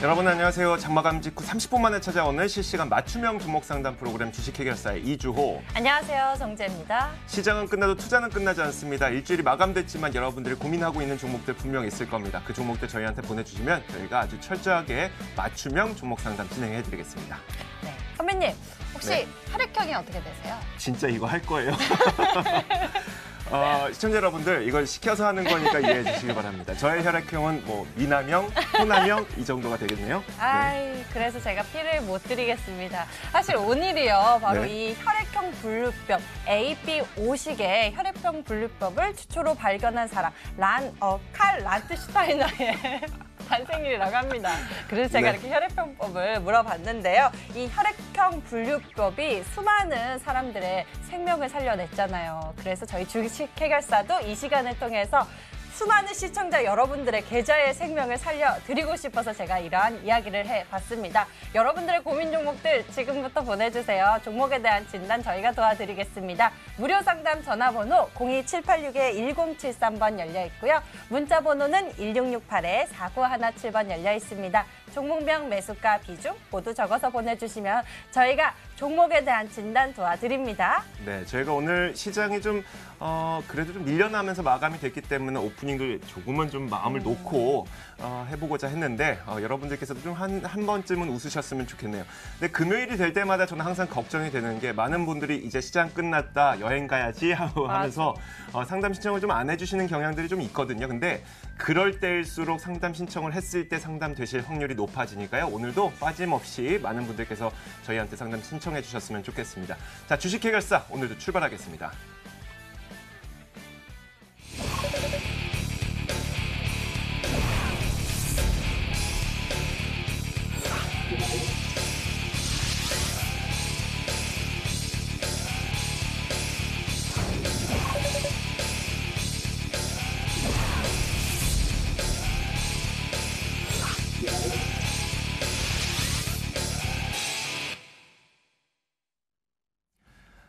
여러분 안녕하세요. 장마감 직후 30분 만에 찾아오는 실시간 맞춤형 종목 상담 프로그램 주식 해결사의 이주호. 안녕하세요. 정재입니다. 시장은 끝나도 투자는 끝나지 않습니다. 일주일이 마감됐지만 여러분들이 고민하고 있는 종목들 분명 있을 겁니다. 그 종목들 저희한테 보내주시면 저희가 아주 철저하게 맞춤형 종목 상담 진행해드리겠습니다. 네. 선배님, 혹시 네. 혈액형이 어떻게 되세요? 진짜 이거 할 거예요. 시청자 여러분들 이걸 시켜서 하는 거니까 이해해 주시기 바랍니다. 저의 혈액형은 뭐 미남형, 호남형 이 정도가 되겠네요. 아이, 그래서 제가 피를 못 드리겠습니다. 사실 오늘이요, 바로 네. 이 혈액형 분류법 AB5식의 혈액형 분류법을 최초로 발견한 사람 칼 란트슈타이너의 탄생일이라고 합니다. 그래서 제가 네. 이렇게 혈액형법을 물어봤는데요. 이 혈액형 분류법이 수많은 사람들의 생명을 살려냈잖아요. 그래서 저희 주식 해결사도 이 시간을 통해서 수많은 시청자 여러분들의 계좌의 생명을 살려드리고 싶어서 제가 이러한 이야기를 해봤습니다. 여러분들의 고민 종목들 지금부터 보내주세요. 종목에 대한 진단 저희가 도와드리겠습니다. 무료 상담 전화번호 02786-1073번 열려 있고요. 문자 번호는 1668-4917번 열려 있습니다. 종목명, 매수가, 비중 모두 적어서 보내주시면 저희가 종목에 대한 진단 도와드립니다. 네, 저희가 오늘 시장이 좀 그래도 좀 밀려나면서 마감이 됐기 때문에 오프닝도 조금은 좀 마음을 놓고 해보고자 했는데 여러분들께서도 좀 한 번쯤은 웃으셨으면 좋겠네요. 근데 금요일이 될 때마다 저는 항상 걱정이 되는 게 많은 분들이 이제 시장 끝났다 여행 가야지 하면서 상담 신청을 좀 안 해주시는 경향들이 좀 있거든요. 근데 그럴 때일수록 상담 신청을 했을 때 상담 되실 확률이 높아지니까요. 오늘도 빠짐없이 많은 분들께서 저희한테 상담 신청해 주셨으면 좋겠습니다. 자, 주식 해결사 오늘도 출발하겠습니다.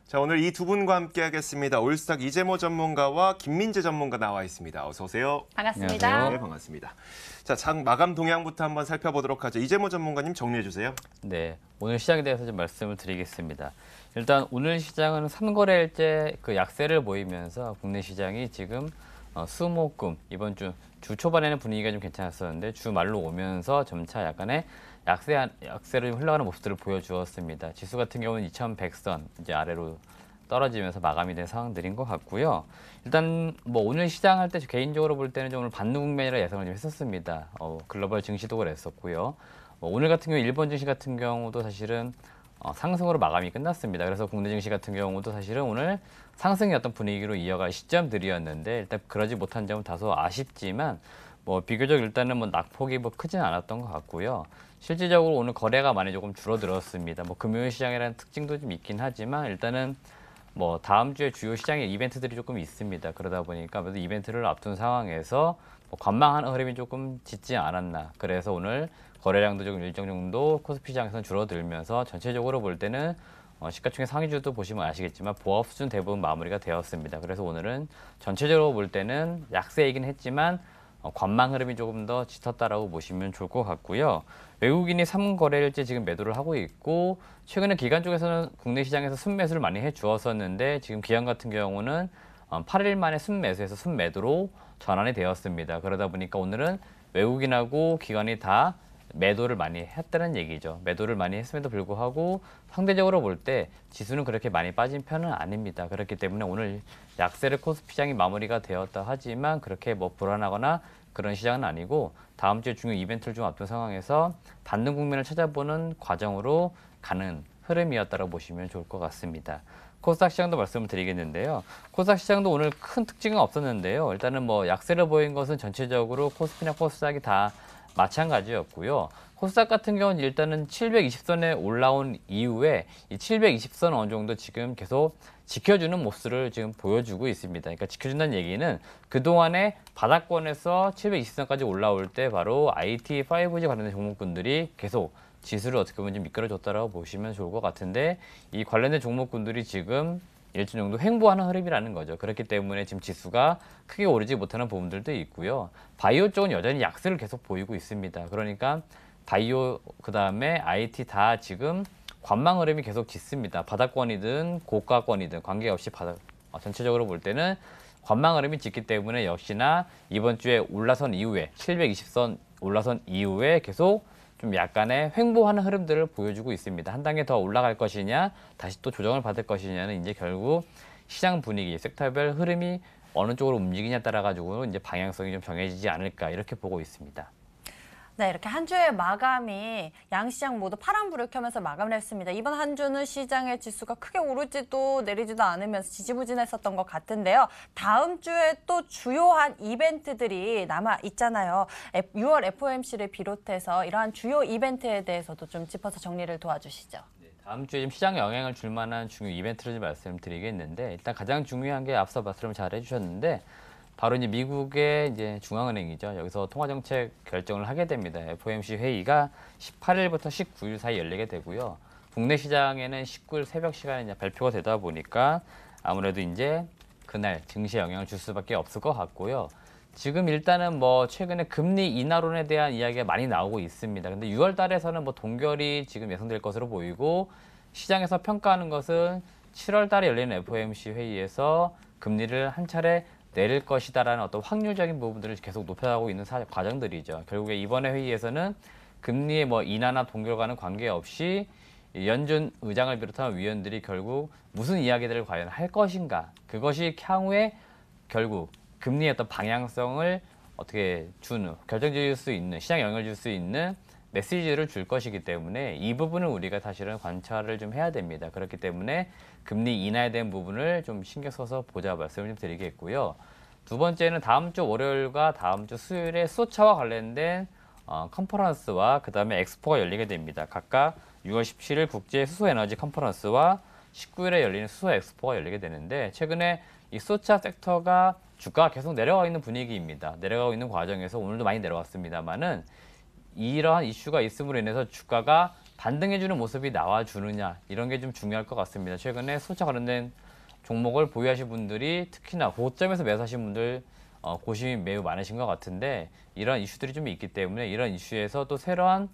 자, 오늘 이 두 분과 함께 하겠습니다. 올스탁 이재모 전문가와 김민재 전문가 나와 있습니다. 어서 오세요. 반갑습니다. 안녕하세요. 네, 반갑습니다. 자, 장 마감 동향부터 한번 살펴보도록 하죠. 이재모 전문가님 정리해 주세요. 네, 오늘 시장에 대해서 좀 말씀을 드리겠습니다. 일단 오늘 시장은 3거래일째 그 약세를 보이면서 국내 시장이 지금 수목금 이번 주 초반에는 분위기가 좀 괜찮았었는데 주 말로 오면서 점차 약간의 약세를 흘러가는 모습들을 보여주었습니다. 지수 같은 경우는 2100선 이제 아래로 떨어지면서 마감이 된 상황들인 것 같고요. 일단 뭐 오늘 시장할 때 개인적으로 볼 때는 좀 오늘 반등 국면이라 예상을 좀 했었습니다. 글로벌 증시도 그랬었고요. 오늘 같은 경우 일본 증시 같은 경우도 사실은 상승으로 마감이 끝났습니다. 그래서 국내 증시 같은 경우도 사실은 오늘 상승의 어떤 분위기로 이어갈 시점들이었는데 일단 그러지 못한 점은 다소 아쉽지만 뭐 비교적 일단은 뭐 낙폭이 뭐 크진 않았던 것 같고요. 실질적으로 오늘 거래가 많이 조금 줄어들었습니다. 뭐 금요일 시장이라는 특징도 좀 있긴 하지만 일단은 뭐 다음 주에 주요 시장의 이벤트들이 조금 있습니다. 그러다 보니까 아무래도 이벤트를 앞둔 상황에서 뭐 관망하는 흐름이 조금 짙지 않았나. 그래서 오늘 거래량도 조금 일정 정도 코스피 시장에서는 줄어들면서 전체적으로 볼 때는 시가총액 상위주도 보시면 아시겠지만 보합 수준 대부분 마무리가 되었습니다. 그래서 오늘은 전체적으로 볼 때는 약세이긴 했지만 관망 흐름이 조금 더 짙었다라고 보시면 좋을 것 같고요. 외국인이 3거래일째 지금 매도를 하고 있고 최근에 기관 쪽에서는 국내 시장에서 순매수를 많이 해주었었는데 지금 기관 같은 경우는 8일 만에 순매수에서 순매도로 전환이 되었습니다. 그러다 보니까 오늘은 외국인하고 기관이 다 매도를 많이 했다는 얘기죠. 매도를 많이 했음에도 불구하고 상대적으로 볼 때 지수는 그렇게 많이 빠진 편은 아닙니다. 그렇기 때문에 오늘 약세를 코스피 시장이 마무리가 되었다 하지만 그렇게 뭐 불안하거나 그런 시장은 아니고 다음 주에 중요 이벤트를 좀 앞둔 상황에서 반등 국면을 찾아보는 과정으로 가는 흐름이었다고 보시면 좋을 것 같습니다. 코스닥 시장도 말씀을 드리겠는데요. 코스닥 시장도 오늘 큰 특징은 없었는데요. 일단은 뭐 약세를 보인 것은 전체적으로 코스피나 코스닥이 다 마찬가지였고요. 코스닥 같은 경우는 일단은 720선에 올라온 이후에 이 720선 어느 정도 지금 계속 지켜주는 모습을 지금 보여주고 있습니다. 그러니까 지켜준다는 얘기는 그동안에 바닥권에서 720선까지 올라올 때 바로 IT, 5G 관련된 종목군들이 계속 지수를 어떻게 보면 좀 이끌어줬다라고 보시면 좋을 것 같은데 이 관련된 종목군들이 지금 일정 정도 횡보하는 흐름이라는 거죠. 그렇기 때문에 지금 지수가 크게 오르지 못하는 부분들도 있고요. 바이오 쪽은 여전히 약세를 계속 보이고 있습니다. 그러니까 바이오 그다음에 IT 다 지금 관망 흐름이 계속 짙습니다. 바닥권이든 고가권이든 관계없이 전체적으로 볼 때는 관망 흐름이 짙기 때문에 역시나 이번 주에 올라선 이후에 720선 올라선 이후에 계속 좀 약간의 횡보하는 흐름들을 보여주고 있습니다. 한 단계 더 올라갈 것이냐, 다시 또 조정을 받을 것이냐는 이제 결국 시장 분위기, 섹터별 흐름이 어느 쪽으로 움직이냐에 따라 가지고 이제 방향성이 좀 정해지지 않을까 이렇게 보고 있습니다. 네, 이렇게 한 주의 마감이 양시장 모두 파란불을 켜면서 마감을 했습니다. 이번 한 주는 시장의 지수가 크게 오르지도 내리지도 않으면서 지지부진했었던 것 같은데요. 다음 주에 또 주요한 이벤트들이 남아 있잖아요. 6월 FOMC를 비롯해서 이러한 주요 이벤트에 대해서도 좀 짚어서 정리를 도와주시죠. 다음 주에 좀 시장에 영향을 줄 만한 중요 이벤트를 좀 말씀드리겠는데 일단 가장 중요한 게 앞서 말씀을 잘 해주셨는데 바로 이제 미국의 이제 중앙은행이죠. 여기서 통화정책 결정을 하게 됩니다. FOMC 회의가 18일부터 19일 사이 열리게 되고요. 국내 시장에는 19일 새벽 시간에 이제 발표가 되다 보니까 아무래도 이제 그날 증시에 영향을 줄 수밖에 없을 것 같고요. 지금 일단은 뭐 최근에 금리 인하론에 대한 이야기가 많이 나오고 있습니다. 근데 6월 달에서는 뭐 동결이 지금 예상될 것으로 보이고 시장에서 평가하는 것은 7월 달에 열리는 FOMC 회의에서 금리를 한 차례 내릴 것이다라는 어떤 확률적인 부분들을 계속 높여가고 있는 과정들이죠. 결국에 이번에 회의에서는 금리의 뭐 인하나 동결과는 관계없이 연준 의장을 비롯한 위원들이 결국 무슨 이야기들을 과연 할 것인가, 그것이 향후에 결국 금리의 어떤 방향성을 어떻게 결정지을 수 있는, 시장에 영향을 줄 수 있는 메시지를 줄 것이기 때문에 이 부분을 우리가 사실은 관찰을 좀 해야 됩니다. 그렇기 때문에 금리 인하에 대한 부분을 좀 신경 써서 보자 말씀을 좀 드리겠고요. 두 번째는 다음 주 월요일과 다음 주 수요일에 수소차와 관련된 컨퍼런스와 그다음에 엑스포가 열리게 됩니다. 각각 6월 17일 국제 수소에너지 컨퍼런스와 19일에 열리는 수소 엑스포가 열리게 되는데 최근에 이 수소차 섹터가 주가가 계속 내려가고 있는 분위기입니다. 내려가고 있는 과정에서 오늘도 많이 내려왔습니다만은 이러한 이슈가 있음으로 인해서 주가가 반등해주는 모습이 나와주느냐 이런 게 좀 중요할 것 같습니다. 최근에 수소차 관련된 종목을 보유하신 분들이 특히나 고점에서 매수하신 분들 고심이 매우 많으신 것 같은데 이런 이슈들이 좀 있기 때문에 이런 이슈에서 또 새로운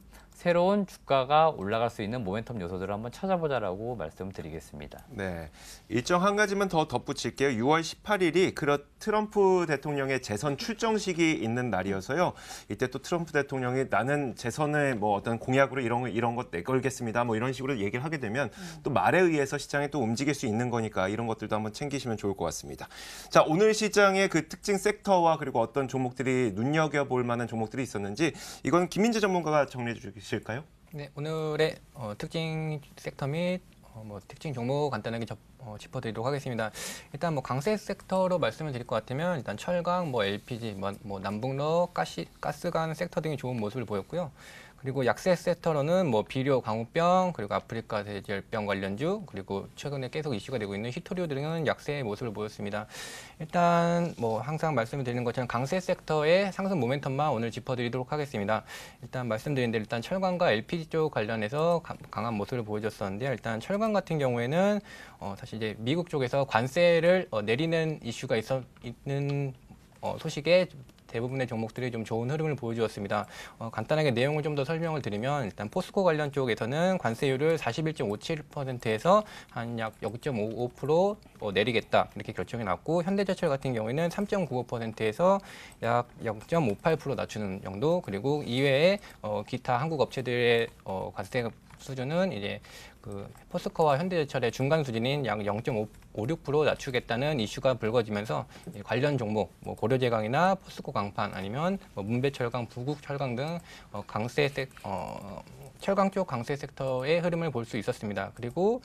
주가가 올라갈 수 있는 모멘텀 요소들을 한번 찾아보자라고 말씀드리겠습니다. 네, 일정 한 가지만 더 덧붙일게요. 6월 18일이 트럼프 대통령의 재선 출정식이 있는 날이어서요. 이때 또 트럼프 대통령이 나는 재선에 뭐 어떤 공약으로 이런 것 내걸겠습니다. 뭐 이런 식으로 얘기를 하게 되면 또 말에 의해서 시장이 또 움직일 수 있는 거니까 이런 것들도 한번 챙기시면 좋을 것 같습니다. 자, 오늘 시장의 그 특징 섹터와 그리고 어떤 종목들이 눈여겨볼 만한 종목들이 있었는지 이건 김민재 전문가가 정리해 주실까요? 네, 오늘의 특징 섹터 및 특징 종목 간단하게 짚어드리도록 하겠습니다. 일단 뭐 강세 섹터로 말씀을 드릴 것 같으면 일단 철강, LPG, 남북로, 가스관 섹터 등이 좋은 모습을 보였고요. 그리고 약세 섹터로는 비료, 광우병, 그리고 아프리카 대지열병 관련주, 그리고 최근에 계속 이슈가 되고 있는 히토류 등은 약세의 모습을 보였습니다. 일단 항상 말씀을 드리는 것처럼 강세 섹터의 상승 모멘텀만 오늘 짚어드리도록 하겠습니다. 일단 말씀드린 대로 일단 철강과 LPG 쪽 관련해서 강한 모습을 보여줬었는데요. 일단 철강 같은 경우에는 사실 이제 미국 쪽에서 관세를 내리는 이슈가 있는 소식에 대부분의 종목들이 좀 좋은 흐름을 보여주었습니다. 간단하게 내용을 좀 더 설명을 드리면 일단 포스코 관련 쪽에서는 관세율을 41.57%에서 한 약 0.55% 내리겠다 이렇게 결정이 났고 현대제철 같은 경우에는 3.95%에서 약 0.58% 낮추는 정도 그리고 이외에 기타 한국 업체들의 관세 수준은 이제 포스코와 현대제철의 중간 수준인 약 0.56% 낮추겠다는 이슈가 불거지면서 관련 종목, 고려제강이나 포스코 강판 아니면 문배철강, 부국철강 등 철강 쪽 강세 섹터의 흐름을 볼 수 있었습니다. 그리고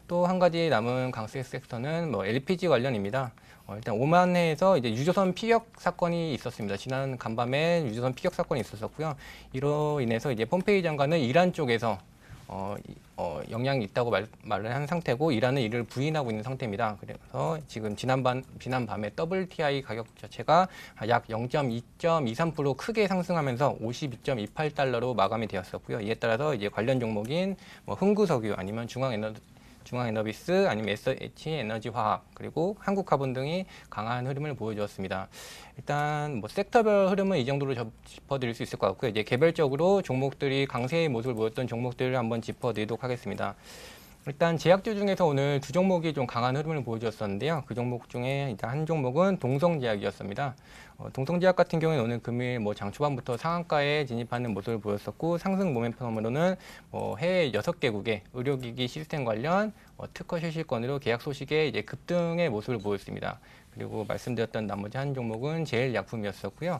또 한 가지 남은 강세 섹터는 LPG 관련입니다. 일단 오만해에서 이제 유조선 피격 사건이 있었습니다. 지난 간밤에 유조선 피격 사건이 있었었고요. 이로 인해서 이제 폼페이 장관은 이란 쪽에서 영향이 있다고 말을 한 상태고 이란은 이를 부인하고 있는 상태입니다. 그래서 지금 지난 밤에 WTI 가격 자체가 약 0.23% 크게 상승하면서 52.28달러로 마감이 되었었고요. 이에 따라서 이제 관련 종목인 흥구석유 아니면 중앙에너비스, 아니면 SH에너지화학, 그리고 한국카본 등이 강한 흐름을 보여주었습니다. 일단 뭐 섹터별 흐름은 이 정도로 짚어드릴 수 있을 것 같고요. 이제 개별적으로 종목들이 강세의 모습을 보였던 종목들을 한번 짚어드리도록 하겠습니다. 일단 제약주 중에서 오늘 두 종목이 좀 강한 흐름을 보여주었었는데요. 그 종목 중에 일단 한 종목은 동성제약이었습니다. 동성제약 같은 경우에는 오늘 금일 뭐 장 초반부터 상한가에 진입하는 모습을 보였었고, 상승 모멘텀으로는 해외 6개국의 의료기기 시스템 관련 특허 실시건으로 계약 소식에 이제 급등의 모습을 보였습니다. 그리고 말씀드렸던 나머지 한 종목은 제일약품이었었고요.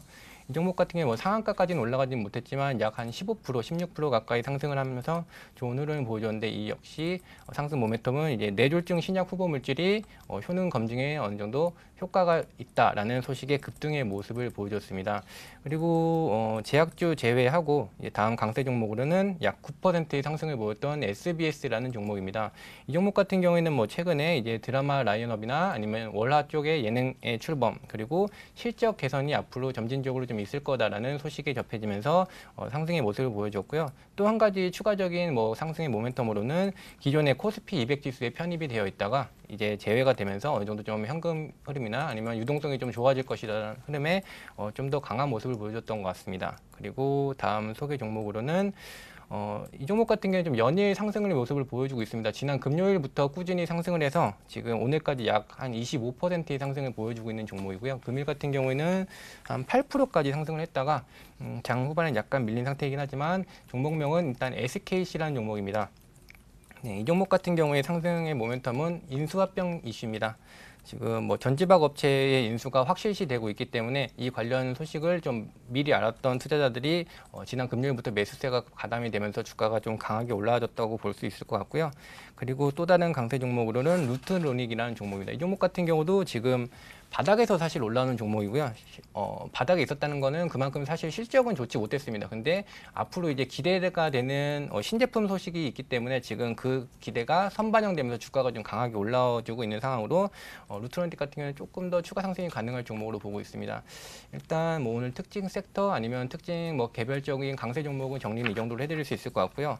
이 종목 같은 경우에 뭐 상한가까지는 올라가지는 못했지만 약 한 15%, 16% 가까이 상승을 하면서 좋은 흐름을 보여줬는데, 이 역시 상승 모멘텀은 이제 뇌졸중 신약 후보 물질이 효능 검증에 어느 정도 효과가 있다라는 소식의 급등의 모습을 보여줬습니다. 그리고 제약주 제외하고 이제 다음 강세 종목으로는 약 9%의 상승을 보였던 SBS라는 종목입니다. 이 종목 같은 경우에는 뭐 최근에 이제 드라마 라이언업이나 아니면 월화 쪽의 예능의 출범, 그리고 실적 개선이 앞으로 점진적으로 좀 있을 거다라는 소식이 접해지면서 상승의 모습을 보여줬고요. 또 한 가지 추가적인 뭐 상승의 모멘텀으로는 기존의 코스피 200 지수에 편입이 되어 있다가 이제 제외가 되면서 어느 정도 좀 현금 흐름이나 아니면 유동성이 좀 좋아질 것이라는 흐름에 좀 더 강한 모습을 보여줬던 것 같습니다. 그리고 다음 소개 종목으로는 이 종목 같은 경우는 좀 연일 상승의 모습을 보여주고 있습니다. 지난 금요일부터 꾸준히 상승을 해서 지금 오늘까지 약 한 25%의 상승을 보여주고 있는 종목이고요. 금일 같은 경우에는 한 8%까지 상승을 했다가 장 후반에 약간 밀린 상태이긴 하지만 종목명은 일단 SKC라는 종목입니다. 네, 이 종목 같은 경우에 상승의 모멘텀은 인수합병 이슈입니다. 지금 뭐 전지박 업체의 인수가 확실시 되고 있기 때문에 이 관련 소식을 좀 미리 알았던 투자자들이 지난 금요일부터 매수세가 가담이 되면서 주가가 좀 강하게 올라와줬다고 볼 수 있을 것 같고요. 그리고 또 다른 강세 종목으로는 루트로닉이라는 종목입니다. 이 종목 같은 경우도 지금 바닥에서 사실 올라오는 종목이고요. 바닥에 있었다는 거는 그만큼 사실 실적은 좋지 못했습니다. 근데 앞으로 이제 기대가 되는 신제품 소식이 있기 때문에 지금 그 기대가 선반영되면서 주가가 좀 강하게 올라와주고 있는 상황으로 루트로닉 같은 경우는 조금 더 추가 상승이 가능할 종목으로 보고 있습니다. 일단 뭐 오늘 특징 섹터 아니면 특징 뭐 개별적인 강세 종목은 정리는 이 정도로 해드릴 수 있을 것 같고요.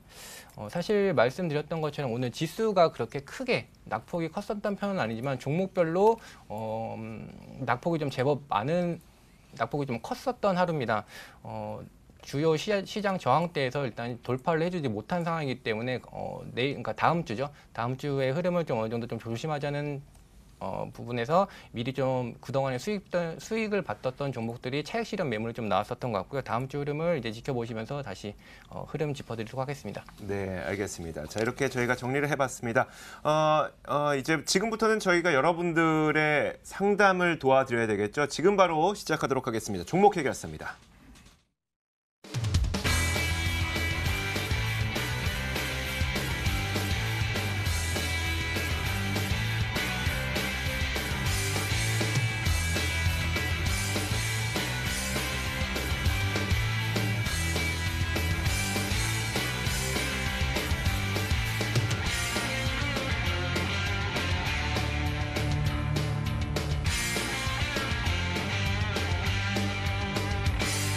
사실 말씀드렸던 것처럼 오늘 지수가 그렇게 크게 낙폭이 컸었던 편은 아니지만 종목별로 낙폭이 좀 제법 많은 낙폭이 좀 컸었던 하루입니다. 주요 시장 저항대에서 일단 돌파를 해주지 못한 상황이기 때문에 그러니까 다음 주죠. 다음 주의 흐름을 좀 어느 정도 좀 조심하자는 부분에서 미리 좀 그동안에 수익을 받았던 종목들이 차익 실현 매물이 좀 나왔었던 것 같고요. 다음 주 흐름을 이제 지켜보시면서 다시 흐름 짚어드리도록 하겠습니다. 네, 알겠습니다. 자, 이렇게 저희가 정리를 해봤습니다. 이제 지금부터는 저희가 여러분들의 상담을 도와드려야 되겠죠. 지금 바로 시작하도록 하겠습니다. 종목 해결사입니다.